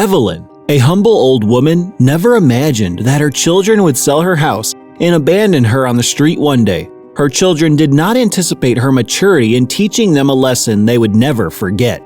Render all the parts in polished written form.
Evelyn, a humble old woman, never imagined that her children would sell her house and abandon her on the street one day. Her children did not anticipate her maturity in teaching them a lesson they would never forget.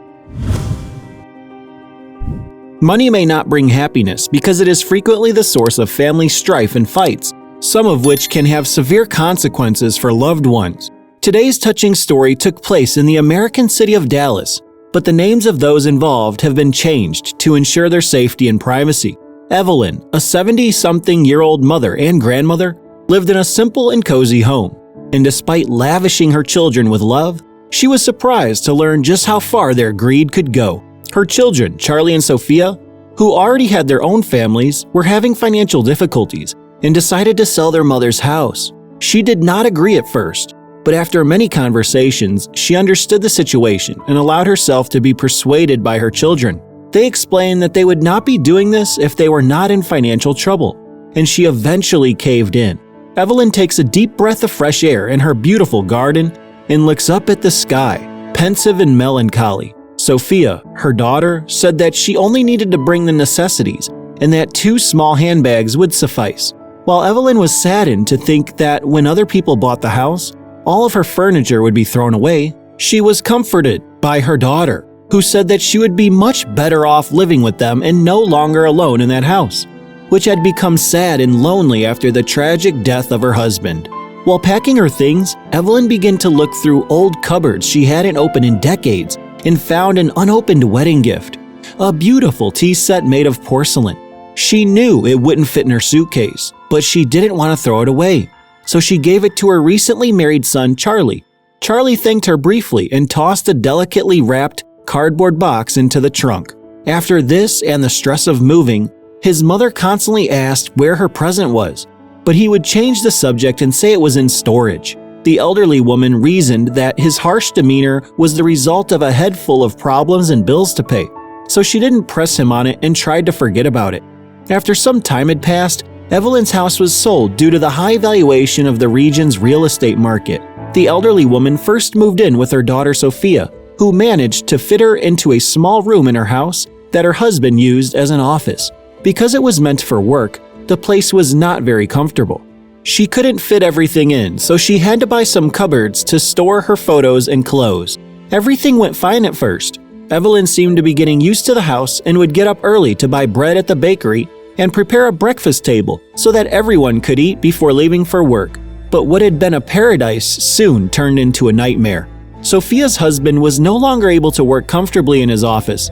Money may not bring happiness because it is frequently the source of family strife and fights, some of which can have severe consequences for loved ones. Today's touching story took place in the American city of Dallas, but the names of those involved have been changed to ensure their safety and privacy. Evelyn, a 70-something-year-old mother and grandmother, lived in a simple and cozy home, and despite lavishing her children with love, she was surprised to learn just how far their greed could go. Her children, Charlie and Sophia, who already had their own families, were having financial difficulties and decided to sell their mother's house. She did not agree at first, but after many conversations, she understood the situation and allowed herself to be persuaded by her children. They explained that they would not be doing this if they were not in financial trouble, and she eventually caved in. Evelyn takes a deep breath of fresh air in her beautiful garden and looks up at the sky, pensive and melancholy. Sophia, her daughter, said that she only needed to bring the necessities and that 2 small handbags would suffice. While Evelyn was saddened to think that when other people bought the house, all of her furniture would be thrown away, she was comforted by her daughter, who said that she would be much better off living with them and no longer alone in that house, which had become sad and lonely after the tragic death of her husband. While packing her things, Evelyn began to look through old cupboards she hadn't opened in decades and found an unopened wedding gift, a beautiful tea set made of porcelain. She knew it wouldn't fit in her suitcase, but she didn't want to throw it away, so she gave it to her recently married son, Charlie. Charlie thanked her briefly and tossed a delicately wrapped cardboard box into the trunk. After this and the stress of moving, his mother constantly asked where her present was, but he would change the subject and say it was in storage. The elderly woman reasoned that his harsh demeanor was the result of a head full of problems and bills to pay, so she didn't press him on it and tried to forget about it. After some time had passed, Evelyn's house was sold due to the high valuation of the region's real estate market. The elderly woman first moved in with her daughter Sophia, who managed to fit her into a small room in her house that her husband used as an office. Because it was meant for work, the place was not very comfortable. She couldn't fit everything in, so she had to buy some cupboards to store her photos and clothes. Everything went fine at first. Evelyn seemed to be getting used to the house and would get up early to buy bread at the bakery and prepare a breakfast table so that everyone could eat before leaving for work. But what had been a paradise soon turned into a nightmare. Sophia's husband was no longer able to work comfortably in his office,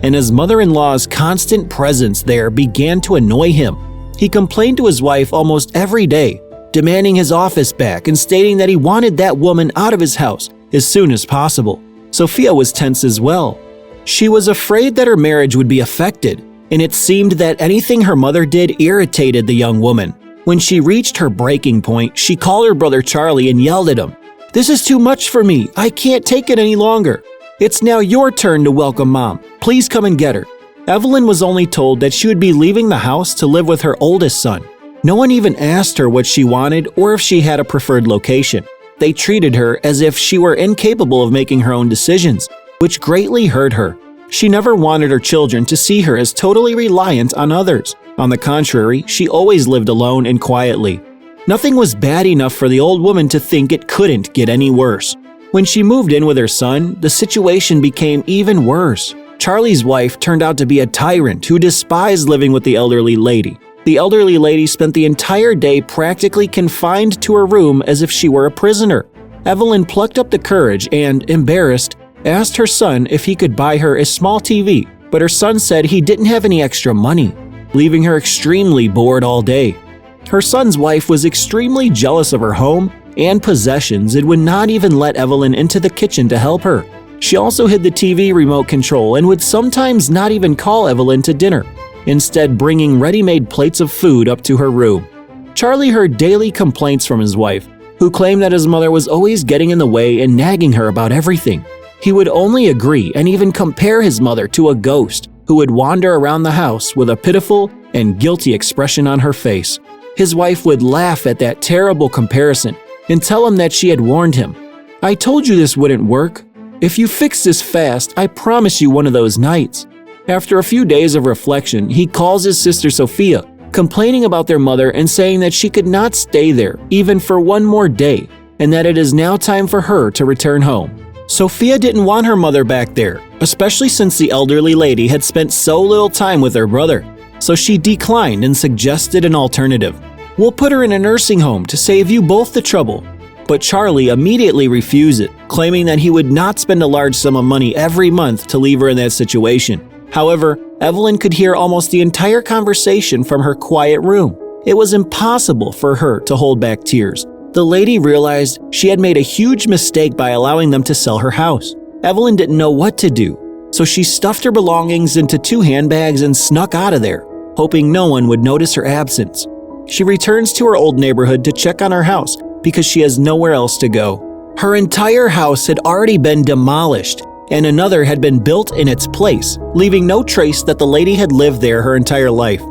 and his mother-in-law's constant presence there began to annoy him. He complained to his wife almost every day, demanding his office back and stating that he wanted that woman out of his house as soon as possible. Sophia was tense as well. She was afraid that her marriage would be affected, and it seemed that anything her mother did irritated the young woman. When she reached her breaking point, she called her brother Charlie and yelled at him, "This is too much for me. I can't take it any longer. It's now your turn to welcome Mom. Please come and get her." Evelyn was only told that she would be leaving the house to live with her oldest son. No one even asked her what she wanted or if she had a preferred location. They treated her as if she were incapable of making her own decisions, which greatly hurt her. She never wanted her children to see her as totally reliant on others. On the contrary, she always lived alone and quietly. Nothing was bad enough for the old woman to think it couldn't get any worse. When she moved in with her son, the situation became even worse. Charlie's wife turned out to be a tyrant who despised living with the elderly lady. The elderly lady spent the entire day practically confined to her room as if she were a prisoner. Evelyn plucked up the courage and, embarrassed, asked her son if he could buy her a small TV, but her son said he didn't have any extra money, leaving her extremely bored all day. Her son's wife was extremely jealous of her home and possessions and would not even let Evelyn into the kitchen to help her. She also hid the TV remote control and would sometimes not even call Evelyn to dinner, instead bringing ready-made plates of food up to her room. Charlie heard daily complaints from his wife, who claimed that his mother was always getting in the way and nagging her about everything. He would only agree and even compare his mother to a ghost who would wander around the house with a pitiful and guilty expression on her face. His wife would laugh at that terrible comparison and tell him that she had warned him. "I told you this wouldn't work. If you fix this fast, I promise you one of those nights." After a few days of reflection, he calls his sister Sophia, complaining about their mother and saying that she could not stay there even for one more day, and that it is now time for her to return home. Sophia didn't want her mother back there, especially since the elderly lady had spent so little time with her brother, so she declined and suggested an alternative. "We'll put her in a nursing home to save you both the trouble." But Charlie immediately refused it, claiming that he would not spend a large sum of money every month to leave her in that situation. However, Evelyn could hear almost the entire conversation from her quiet room. It was impossible for her to hold back tears. The lady realized she had made a huge mistake by allowing them to sell her house. Evelyn didn't know what to do, so she stuffed her belongings into 2 handbags and snuck out of there, hoping no one would notice her absence. She returns to her old neighborhood to check on her house because she has nowhere else to go. Her entire house had already been demolished, and another had been built in its place, leaving no trace that the lady had lived there her entire life.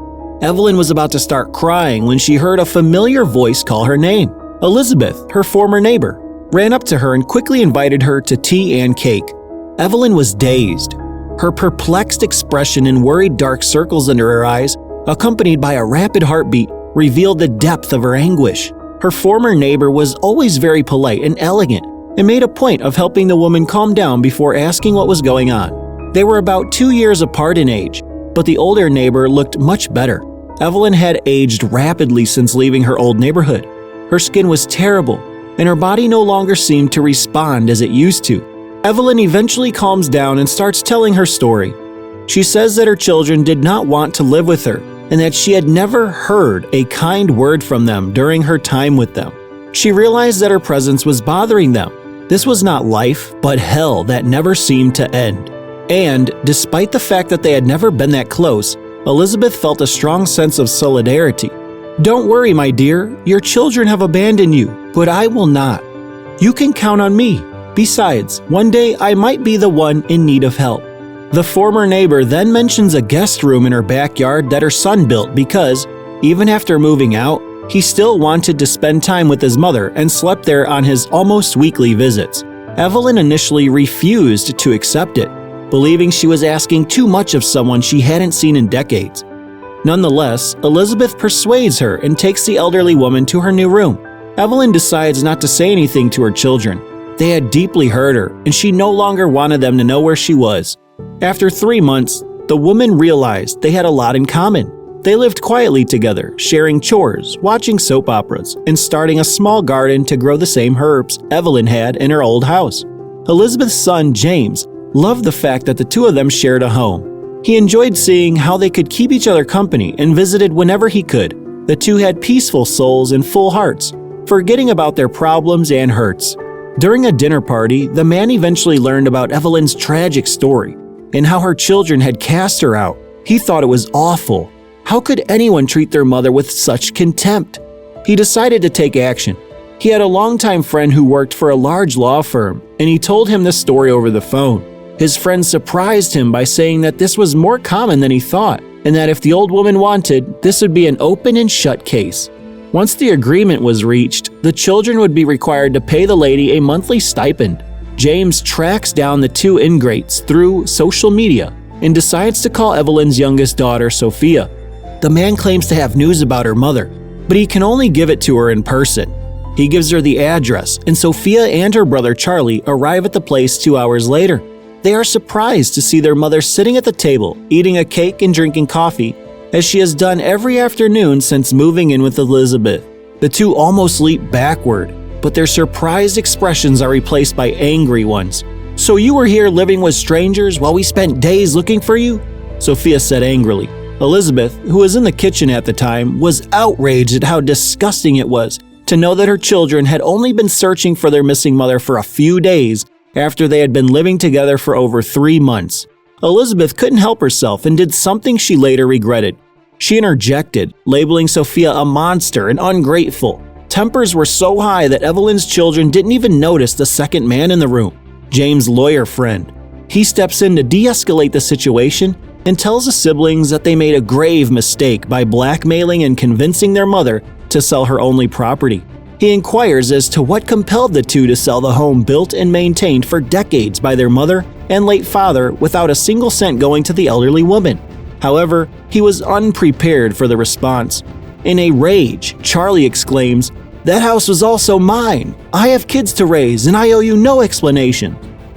Evelyn was about to start crying when she heard a familiar voice call her name. Elizabeth, her former neighbor, ran up to her and quickly invited her to tea and cake. Evelyn was dazed. Her perplexed expression and worried dark circles under her eyes, accompanied by a rapid heartbeat, revealed the depth of her anguish. Her former neighbor was always very polite and elegant and made a point of helping the woman calm down before asking what was going on. They were about 2 years apart in age, but the older neighbor looked much better. Evelyn had aged rapidly since leaving her old neighborhood. Her skin was terrible, and her body no longer seemed to respond as it used to. Evelyn eventually calms down and starts telling her story. She says that her children did not want to live with her, and that she had never heard a kind word from them during her time with them. She realized that her presence was bothering them. This was not life, but hell that never seemed to end. And, despite the fact that they had never been that close, Elizabeth felt a strong sense of solidarity. "Don't worry, my dear, your children have abandoned you, but I will not. You can count on me. Besides, one day I might be the one in need of help." The former neighbor then mentions a guest room in her backyard that her son built because, even after moving out, he still wanted to spend time with his mother and slept there on his almost weekly visits. Evelyn initially refused to accept it, believing she was asking too much of someone she hadn't seen in decades. Nonetheless, Elizabeth persuades her and takes the elderly woman to her new room. Evelyn decides not to say anything to her children. They had deeply hurt her, and she no longer wanted them to know where she was. After 3 months, the woman realized they had a lot in common. They lived quietly together, sharing chores, watching soap operas, and starting a small garden to grow the same herbs Evelyn had in her old house. Elizabeth's son, James, loved the fact that the two of them shared a home. He enjoyed seeing how they could keep each other company and visited whenever he could. The two had peaceful souls and full hearts, forgetting about their problems and hurts. During a dinner party, the man eventually learned about Evelyn's tragic story and how her children had cast her out. He thought it was awful. How could anyone treat their mother with such contempt? He decided to take action. He had a longtime friend who worked for a large law firm, and he told him this story over the phone. His friend surprised him by saying that this was more common than he thought, and that if the old woman wanted, this would be an open and shut case. Once the agreement was reached, the children would be required to pay the lady a monthly stipend. James tracks down the two ingrates through social media and decides to call Evelyn's youngest daughter, Sophia. The man claims to have news about her mother, but he can only give it to her in person. He gives her the address, and Sophia and her brother Charlie arrive at the place 2 hours later. They are surprised to see their mother sitting at the table, eating a cake and drinking coffee, as she has done every afternoon since moving in with Elizabeth. The two almost leap backward, but their surprised expressions are replaced by angry ones. "So you were here living with strangers while we spent days looking for you?" Sophia said angrily. Elizabeth, who was in the kitchen at the time, was outraged at how disgusting it was to know that her children had only been searching for their missing mother for a few days after they had been living together for over 3 months. Elizabeth couldn't help herself and did something she later regretted. She interjected, labeling Sophia a monster and ungrateful. Tempers were so high that Evelyn's children didn't even notice the second man in the room, James' lawyer friend. He steps in to de-escalate the situation and tells the siblings that they made a grave mistake by blackmailing and convincing their mother to sell her only property. He inquires as to what compelled the two to sell the home built and maintained for decades by their mother and late father without a single cent going to the elderly woman. However, he was unprepared for the response. In a rage, Charlie exclaims, "That house was also mine. I have kids to raise and I owe you no explanation.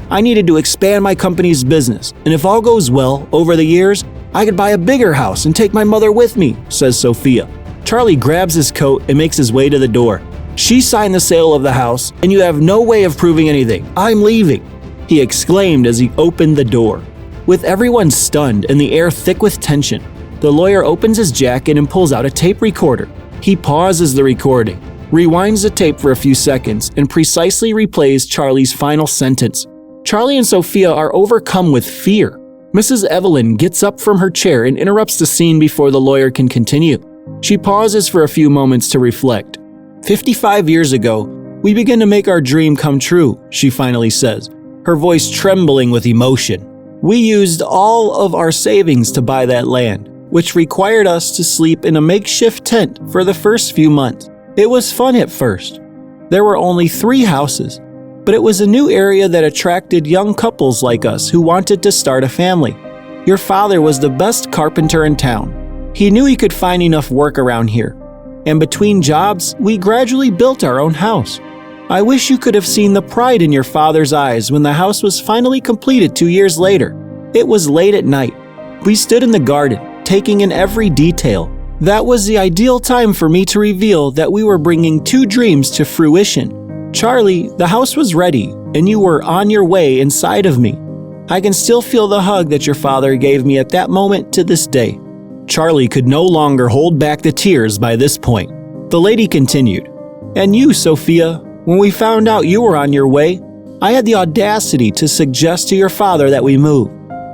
I needed to expand my company's business, and if all goes well, over the years, I could buy a bigger house and take my mother with me," says Sophia. Charlie grabs his coat and makes his way to the door. "She signed the sale of the house, and you have no way of proving anything. I'm leaving," he exclaimed as he opened the door. With everyone stunned and the air thick with tension, the lawyer opens his jacket and pulls out a tape recorder. He pauses the recording, rewinds the tape for a few seconds, and precisely replays Charlie's final sentence. Charlie and Sophia are overcome with fear. Mrs. Evelyn gets up from her chair and interrupts the scene before the lawyer can continue. She pauses for a few moments to reflect. 55 years ago, we began to make our dream come true, she finally says, her voice trembling with emotion. We used all of our savings to buy that land, which required us to sleep in a makeshift tent for the first few months. It was fun at first. There were only 3 houses, but it was a new area that attracted young couples like us who wanted to start a family. Your father was the best carpenter in town. He knew he could find enough work around here. And between jobs, we gradually built our own house. I wish you could have seen the pride in your father's eyes when the house was finally completed 2 years later. It was late at night. We stood in the garden, taking in every detail. That was the ideal time for me to reveal that we were bringing 2 dreams to fruition. Charlie, the house was ready, and you were on your way inside of me. I can still feel the hug that your father gave me at that moment to this day." Charlie could no longer hold back the tears by this point. The lady continued, "And you, Sophia, when we found out you were on your way, I had the audacity to suggest to your father that we move.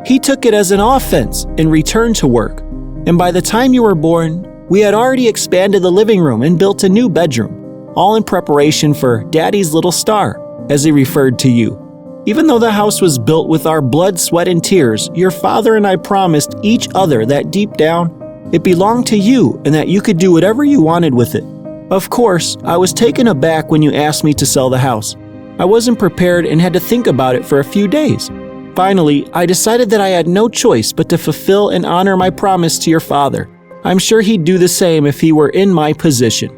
He took it as an offense and returned to work. And by the time you were born, we had already expanded the living room and built a new bedroom, all in preparation for Daddy's little star, as he referred to you. Even though the house was built with our blood, sweat, and tears, your father and I promised each other that deep down, it belonged to you and that you could do whatever you wanted with it. Of course, I was taken aback when you asked me to sell the house. I wasn't prepared and had to think about it for a few days. Finally, I decided that I had no choice but to fulfill and honor my promise to your father. I'm sure he'd do the same if he were in my position.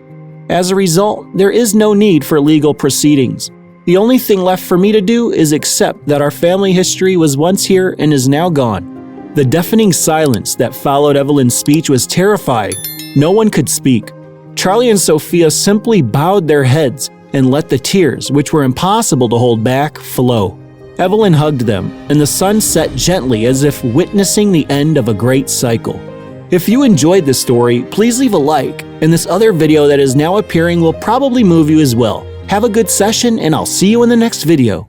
As a result, there is no need for legal proceedings. The only thing left for me to do is accept that our family history was once here and is now gone." The deafening silence that followed Evelyn's speech was terrifying. No one could speak. Charlie and Sophia simply bowed their heads and let the tears, which were impossible to hold back, flow. Evelyn hugged them, and the sun set gently as if witnessing the end of a great cycle. If you enjoyed this story, please leave a like, and this other video that is now appearing will probably move you as well. Have a good session, and I'll see you in the next video.